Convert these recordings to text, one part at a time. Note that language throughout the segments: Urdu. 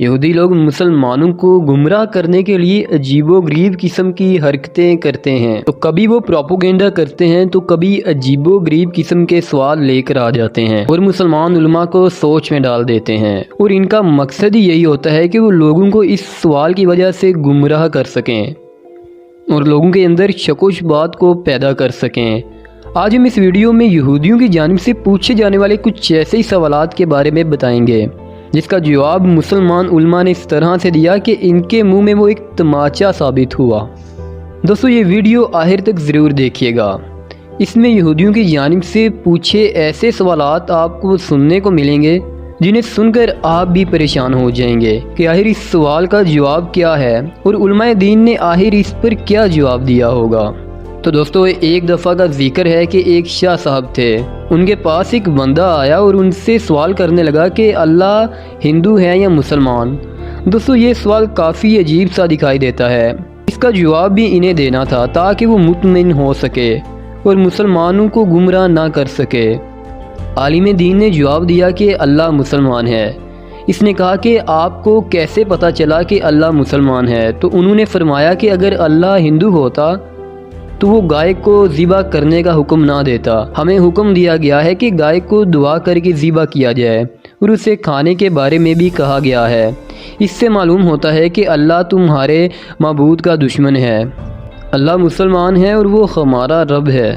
یہودی لوگ مسلمانوں کو گمراہ کرنے کے لیے عجیب و غریب قسم کی حرکتیں کرتے ہیں، تو کبھی وہ پروپیگنڈا کرتے ہیں تو کبھی عجیب و غریب قسم کے سوال لے کر آ جاتے ہیں اور مسلمان علماء کو سوچ میں ڈال دیتے ہیں، اور ان کا مقصد ہی یہی ہوتا ہے کہ وہ لوگوں کو اس سوال کی وجہ سے گمراہ کر سکیں اور لوگوں کے اندر شک و شبہات کو پیدا کر سکیں۔ آج ہم اس ویڈیو میں یہودیوں کی جانب سے پوچھے جانے والے کچھ ایسے ہی سوالات کے بارے میں بتائیں گے جس کا جواب مسلمان علماء نے اس طرح سے دیا کہ ان کے منہ میں وہ ایک تماچا ثابت ہوا۔ دوستو یہ ویڈیو آخر تک ضرور دیکھیے گا، اس میں یہودیوں کی جانب سے پوچھے ایسے سوالات آپ کو سننے کو ملیں گے جنہیں سن کر آپ بھی پریشان ہو جائیں گے کہ آخر اس سوال کا جواب کیا ہے اور علماء دین نے آخر اس پر کیا جواب دیا ہوگا۔ تو دوستو ایک دفعہ کا ذکر ہے کہ ایک شاہ صاحب تھے، ان کے پاس ایک بندہ آیا اور ان سے سوال کرنے لگا کہ اللہ ہندو ہے یا مسلمان۔ دوستو یہ سوال کافی عجیب سا دکھائی دیتا ہے، اس کا جواب بھی انہیں دینا تھا تاکہ وہ مطمئن ہو سکے اور مسلمانوں کو گمراہ نہ کر سکے۔ عالم دین نے جواب دیا کہ اللہ مسلمان ہے۔ اس نے کہا کہ آپ کو کیسے پتہ چلا کہ اللہ مسلمان ہے؟ تو انہوں نے فرمایا کہ اگر اللہ ہندو ہوتا تو وہ گائے کو ذبح کرنے کا حکم نہ دیتا، ہمیں حکم دیا گیا ہے کہ گائے کو دعا کر کے ذبح کیا جائے اور اسے کھانے کے بارے میں بھی کہا گیا ہے۔ اس سے معلوم ہوتا ہے کہ اللہ تمہارے معبود کا دشمن ہے، اللہ مسلمان ہے اور وہ ہمارا رب ہے۔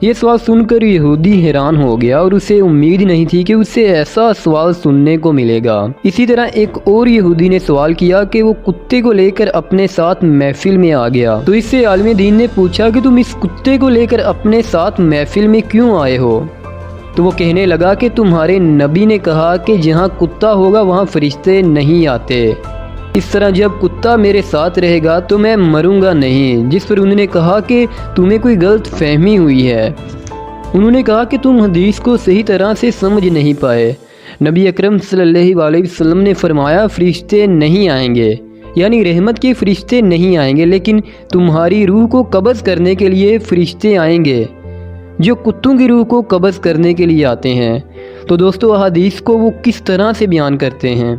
یہ سوال سن کر یہودی حیران ہو گیا اور اسے امید نہیں تھی کہ اسے ایسا سوال سننے کو ملے گا۔ اسی طرح ایک اور یہودی نے سوال کیا کہ وہ کتے کو لے کر اپنے ساتھ محفل میں آ گیا، تو اس سے عالم دین نے پوچھا کہ تم اس کتے کو لے کر اپنے ساتھ محفل میں کیوں آئے ہو؟ تو وہ کہنے لگا کہ تمہارے نبی نے کہا کہ جہاں کتا ہوگا وہاں فرشتے نہیں آتے، اس طرح جب کتا میرے ساتھ رہے گا تو میں مروں گا نہیں۔ جس پر انہوں نے کہا کہ تمہیں کوئی غلط فہمی ہوئی ہے۔ انہوں نے کہا کہ تم حدیث کو صحیح طرح سے سمجھ نہیں پائے۔ نبی اکرم صلی اللہ علیہ وسلم نے فرمایا فرشتے نہیں آئیں گے، یعنی رحمت کے فرشتے نہیں آئیں گے، لیکن تمہاری روح کو قبض کرنے کے لیے فرشتے آئیں گے جو کتوں کی روح کو قبض کرنے کے لیے آتے ہیں۔ تو دوستو حدیث کو وہ کس طرح سے بیان کرتے ہیں؟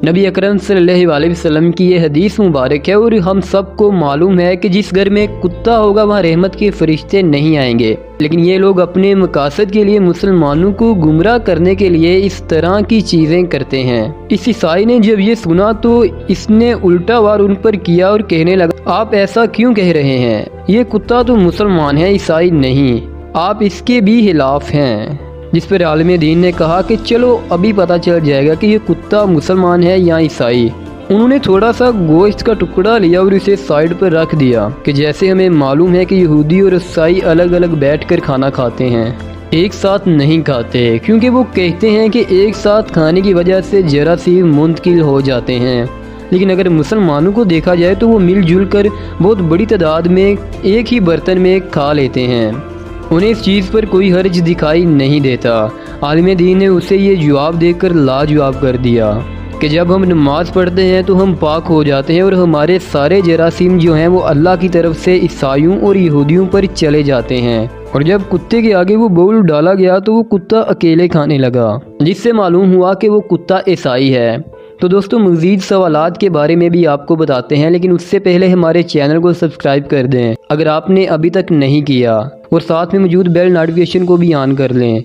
نبی اکرم صلی اللہ علیہ وسلم کی یہ حدیث مبارک ہے اور ہم سب کو معلوم ہے کہ جس گھر میں کتا ہوگا وہاں رحمت کے فرشتے نہیں آئیں گے، لیکن یہ لوگ اپنے مقاصد کے لیے مسلمانوں کو گمراہ کرنے کے لیے اس طرح کی چیزیں کرتے ہیں۔ اس عیسائی نے جب یہ سنا تو اس نے الٹا وار ان پر کیا اور کہنے لگا آپ ایسا کیوں کہہ رہے ہیں؟ یہ کتا تو مسلمان ہے، عیسائی نہیں، آپ اس کے بھی خلاف ہیں۔ جس پر عالم دین نے کہا کہ چلو ابھی پتہ چل جائے گا کہ یہ کتا مسلمان ہے یا عیسائی۔ انہوں نے تھوڑا سا گوشت کا ٹکڑا لیا اور اسے سائیڈ پر رکھ دیا کہ جیسے ہمیں معلوم ہے کہ یہودی اور عیسائی الگ الگ بیٹھ کر کھانا کھاتے ہیں، ایک ساتھ نہیں کھاتے، کیونکہ وہ کہتے ہیں کہ ایک ساتھ کھانے کی وجہ سے جراثیم منتقل ہو جاتے ہیں۔ لیکن اگر مسلمانوں کو دیکھا جائے تو وہ مل جل کر بہت بڑی تعداد میں ایک ہی برتن میں کھا لیتے ہیں، انہیں اس چیز پر کوئی حرج دکھائی نہیں دیتا۔ عالم دین نے اسے یہ جواب دے کر لاجواب کر دیا کہ جب ہم نماز پڑھتے ہیں تو ہم پاک ہو جاتے ہیں اور ہمارے سارے جراثیم جو ہیں وہ اللہ کی طرف سے عیسائیوں اور یہودیوں پر چلے جاتے ہیں، اور جب کتے کے آگے وہ بول ڈالا گیا تو وہ کتا اکیلے کھانے لگا، جس سے معلوم ہوا کہ وہ کتا عیسائی ہے۔ تو دوستو مزید سوالات کے بارے میں بھی آپ کو بتاتے ہیں، لیکن اس سے پہلے ہمارے چینل کو سبسکرائب کر دیں اگر آپ نے ابھی تک نہیں کیا، اور ساتھ میں موجود بیل نوٹیفیکیشن کو بھی آن کر لیں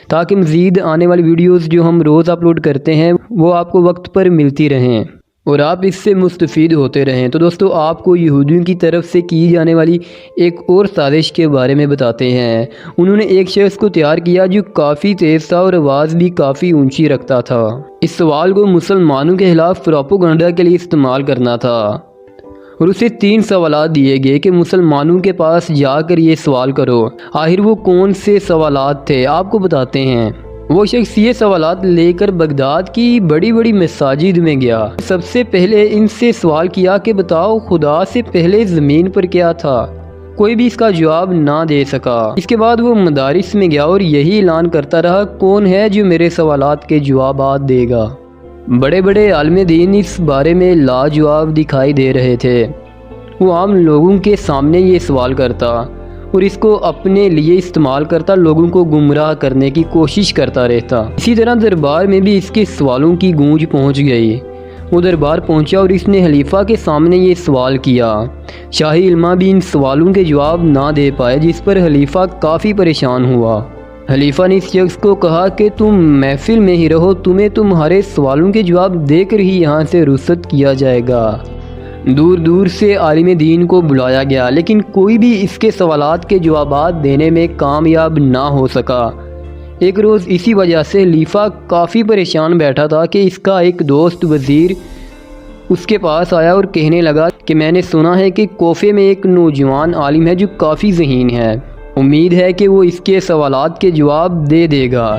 تاکہ مزید آنے والی ویڈیوز جو ہم روز اپلوڈ کرتے ہیں وہ آپ کو وقت پر ملتی رہیں اور آپ اس سے مستفید ہوتے رہیں۔ تو دوستو آپ کو یہودیوں کی طرف سے کی جانے والی ایک اور سازش کے بارے میں بتاتے ہیں۔ انہوں نے ایک شخص کو تیار کیا جو کافی تیز تھا اور آواز بھی کافی اونچی رکھتا تھا۔ اس سوال کو مسلمانوں کے خلاف پروپیگنڈا کے لیے استعمال کرنا تھا، اور اسے 3 سوالات دیے گئے کہ مسلمانوں کے پاس جا کر یہ سوال کرو۔ آخر وہ کون سے سوالات تھے آپ کو بتاتے ہیں۔ وہ شخص یہ سوالات لے کر بغداد کی بڑی بڑی مساجد میں گیا۔ سب سے پہلے ان سے سوال کیا کہ بتاؤ خدا سے پہلے زمین پر کیا تھا؟ کوئی بھی اس کا جواب نہ دے سکا۔ اس کے بعد وہ مدارس میں گیا اور یہی اعلان کرتا رہا کون ہے جو میرے سوالات کے جوابات دے گا۔ بڑے بڑے عالم دین اس بارے میں لاجواب دکھائی دے رہے تھے۔ وہ عام لوگوں کے سامنے یہ سوال کرتا اور اس کو اپنے لیے استعمال کرتا، لوگوں کو گمراہ کرنے کی کوشش کرتا رہتا۔ اسی طرح دربار میں بھی اس کے سوالوں کی گونج پہنچ گئی۔ وہ دربار پہنچا اور اس نے خلیفہ کے سامنے یہ سوال کیا۔ شاہی علماء بھی ان سوالوں کے جواب نہ دے پائے، جس پر خلیفہ کافی پریشان ہوا۔ خلیفہ نے اس شخص کو کہا کہ تم محفل میں ہی رہو، تمہیں تمہارے سوالوں کے جواب دے کر ہی یہاں سے رخصت کیا جائے گا۔ دور دور سے عالم دین کو بلایا گیا، لیکن کوئی بھی اس کے سوالات کے جوابات دینے میں کامیاب نہ ہو سکا۔ ایک روز اسی وجہ سے خلیفہ کافی پریشان بیٹھا تھا کہ اس کا ایک دوست وزیر اس کے پاس آیا اور کہنے لگا کہ میں نے سنا ہے کہ کوفے میں ایک نوجوان عالم ہے جو کافی ذہین ہے، امید ہے کہ وہ اس کے سوالات کے جواب دے دے گا۔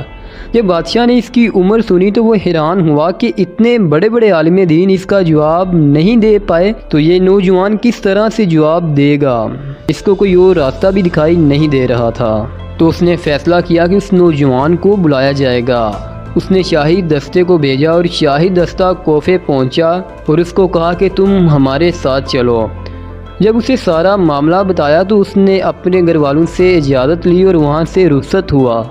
جب بادشاہ نے اس کی عمر سنی تو وہ حیران ہوا کہ اتنے بڑے بڑے عالم دین اس کا جواب نہیں دے پائے تو یہ نوجوان کس طرح سے جواب دے گا؟ اس کو کوئی اور راستہ بھی دکھائی نہیں دے رہا تھا۔ تو اس نے فیصلہ کیا کہ اس نوجوان کو بلایا جائے گا۔ اس نے شاہی دستے کو بھیجا اور شاہی دستہ کوفے پہنچا اور اس کو کہا کہ تم ہمارے ساتھ چلو۔ جب اسے سارا معاملہ بتایا تو اس نے اپنے گھر والوں سے اجازت لی اور وہاں سے رخصت ہوا۔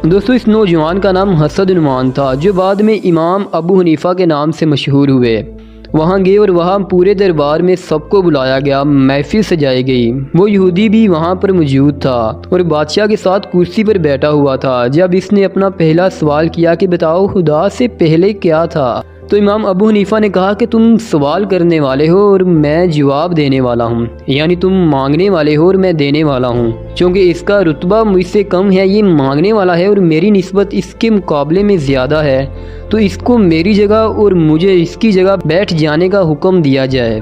دوستو، اس نوجوان کا نام حسد نعمان تھا، جو بعد میں امام ابو حنیفہ کے نام سے مشہور ہوئے۔ وہاں گئے اور وہاں پورے دربار میں سب کو بلایا گیا، محفل سجائی گئی۔ وہ یہودی بھی وہاں پر موجود تھا اور بادشاہ کے ساتھ کرسی پر بیٹھا ہوا تھا۔ جب اس نے اپنا پہلا سوال کیا کہ بتاؤ خدا سے پہلے کیا تھا، تو امام ابو حنیفہ نے کہا کہ تم سوال کرنے والے ہو اور میں جواب دینے والا ہوں، یعنی تم مانگنے والے ہو اور میں دینے والا ہوں۔ چونکہ اس کا رتبہ مجھ سے کم ہے، یہ مانگنے والا ہے اور میری نسبت اس کے مقابلے میں زیادہ ہے، تو اس کو میری جگہ اور مجھے اس کی جگہ بیٹھ جانے کا حکم دیا جائے۔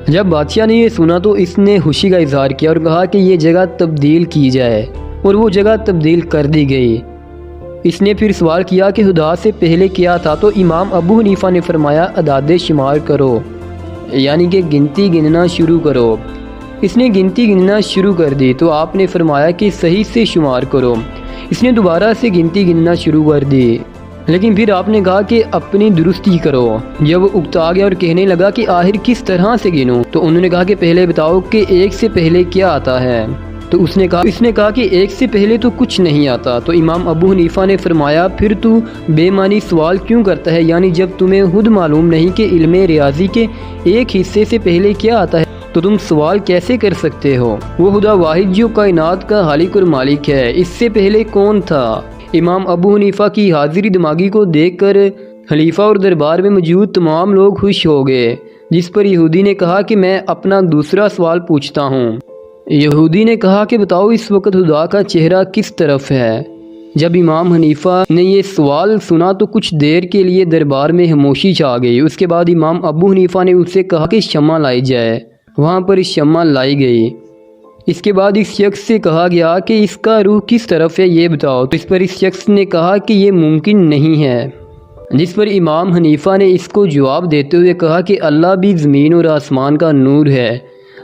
جب بادشاہ نے یہ سنا تو اس نے خوشی کا اظہار کیا اور کہا کہ یہ جگہ تبدیل کی جائے، اور وہ جگہ تبدیل کر دی گئی۔ اس نے پھر سوال کیا کہ خدا سے پہلے کیا تھا، تو امام ابو حنیفہ نے فرمایا اعداد شمار کرو، یعنی کہ گنتی گننا شروع کرو۔ اس نے گنتی گننا شروع کر دی تو آپ نے فرمایا کہ صحیح سے شمار کرو۔ اس نے دوبارہ سے گنتی گننا شروع کر دی، لیکن پھر آپ نے کہا کہ اپنی درستی کرو۔ جب وہ اکتا گیا اور کہنے لگا کہ آخر کس طرح سے گنوں، تو انہوں نے کہا کہ پہلے بتاؤ کہ ایک سے پہلے کیا آتا ہے۔ تو اس نے کہا کہ ایک سے پہلے تو کچھ نہیں آتا۔ تو امام ابو حنیفہ نے فرمایا پھر تو بے معنی سوال کیوں کرتا ہے، یعنی جب تمہیں خود معلوم نہیں کہ علم ریاضی کے ایک حصے سے پہلے کیا آتا ہے تو تم سوال کیسے کر سکتے ہو؟ وہ خدا واحد جو کائنات کا خالق اور مالک ہے، اس سے پہلے کون تھا؟ امام ابو حنیفہ کی حاضری دماغی کو دیکھ کر خلیفہ اور دربار میں موجود تمام لوگ خوش ہو گئے، جس پر یہودی نے کہا کہ میں اپنا دوسرا سوال پوچھتا ہوں۔ یہودی نے کہا کہ بتاؤ اس وقت خدا کا چہرہ کس طرف ہے؟ جب امام حنیفہ نے یہ سوال سنا تو کچھ دیر کے لیے دربار میں خاموشی چھا گئی۔ اس کے بعد امام ابو حنیفہ نے اس سے کہا کہ شمع لائی جائے۔ وہاں پر شمع لائی گئی۔ اس کے بعد اس شخص سے کہا گیا کہ اس کا روح کس طرف ہے یہ بتاؤ، تو اس پر اس شخص نے کہا کہ یہ ممکن نہیں ہے، جس پر امام حنیفہ نے اس کو جواب دیتے ہوئے کہا کہ اللہ بھی زمین اور آسمان کا نور ہے،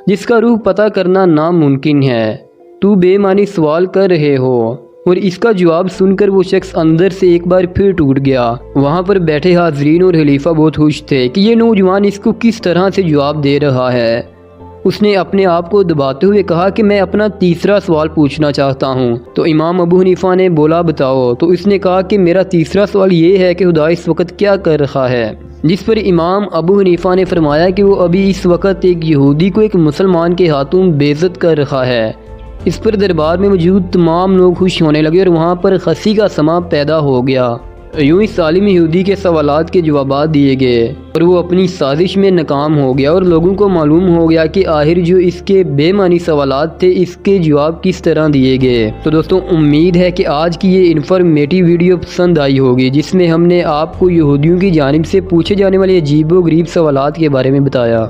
جس کا روح پتہ کرنا ناممکن ہے، تو بے معنی سوال کر رہے ہو۔ اور اس کا جواب سن کر وہ شخص اندر سے ایک بار پھر ٹوٹ گیا۔ وہاں پر بیٹھے حاضرین اور خلیفہ بہت خوش تھے کہ یہ نوجوان اس کو کس طرح سے جواب دے رہا ہے۔ اس نے اپنے آپ کو دباتے ہوئے کہا کہ میں اپنا تیسرا سوال پوچھنا چاہتا ہوں۔ تو امام ابو حنیفہ نے بولا بتاؤ، تو اس نے کہا کہ میرا تیسرا سوال یہ ہے کہ خدا اس وقت کیا کر رہا ہے، جس پر امام ابو حنیفہ نے فرمایا کہ وہ ابھی اس وقت ایک یہودی کو ایک مسلمان کے ہاتھوں بے عزت کر رہا ہے۔ اس پر دربار میں موجود تمام لوگ خوش ہونے لگے اور وہاں پر ہنسی کا سماں پیدا ہو گیا۔ یوں ہی ظالم یہودی کے سوالات کے جوابات دیے گئے اور وہ اپنی سازش میں ناکام ہو گیا، اور لوگوں کو معلوم ہو گیا کہ آخر جو اس کے بے معنی سوالات تھے اس کے جواب کس طرح دیے گئے۔ تو دوستوں، امید ہے کہ آج کی یہ انفارمیٹیو ویڈیو پسند آئی ہوگی، جس میں ہم نے آپ کو یہودیوں کی جانب سے پوچھے جانے والے عجیب و غریب سوالات کے بارے میں بتایا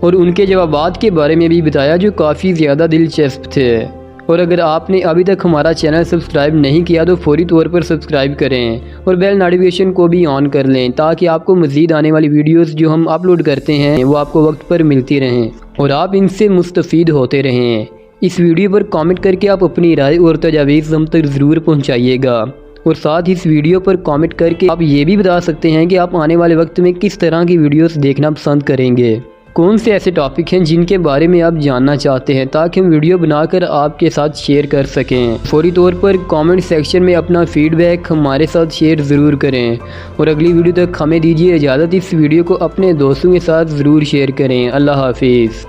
اور ان کے جوابات کے بارے میں بھی بتایا جو کافی زیادہ دلچسپ تھے۔ اور اگر آپ نے ابھی تک ہمارا چینل سبسکرائب نہیں کیا تو فوری طور پر سبسکرائب کریں اور بیل نوٹیفیکیشن کو بھی آن کر لیں، تاکہ آپ کو مزید آنے والی ویڈیوز جو ہم اپلوڈ کرتے ہیں وہ آپ کو وقت پر ملتی رہیں اور آپ ان سے مستفید ہوتے رہیں۔ اس ویڈیو پر کامنٹ کر کے آپ اپنی رائے اور تجاویز ہم تک ضرور پہنچائیے گا، اور ساتھ اس ویڈیو پر کامنٹ کر کے آپ یہ بھی بتا سکتے ہیں کہ آپ آنے والے وقت میں کس طرح کی ویڈیوز دیکھنا پسند کریں گے۔ کون سے ایسے ٹاپک ہیں جن کے بارے میں آپ جاننا چاہتے ہیں تاکہ ہم ویڈیو بنا کر آپ کے ساتھ شیئر کر سکیں۔ فوری طور پر کامنٹ سیکشن میں اپنا فیڈ بیک ہمارے ساتھ شیئر ضرور کریں، اور اگلی ویڈیو تک ہمیں دیجیے اجازت۔ اس ویڈیو کو اپنے دوستوں کے ساتھ ضرور شیئر کریں۔ اللہ حافظ۔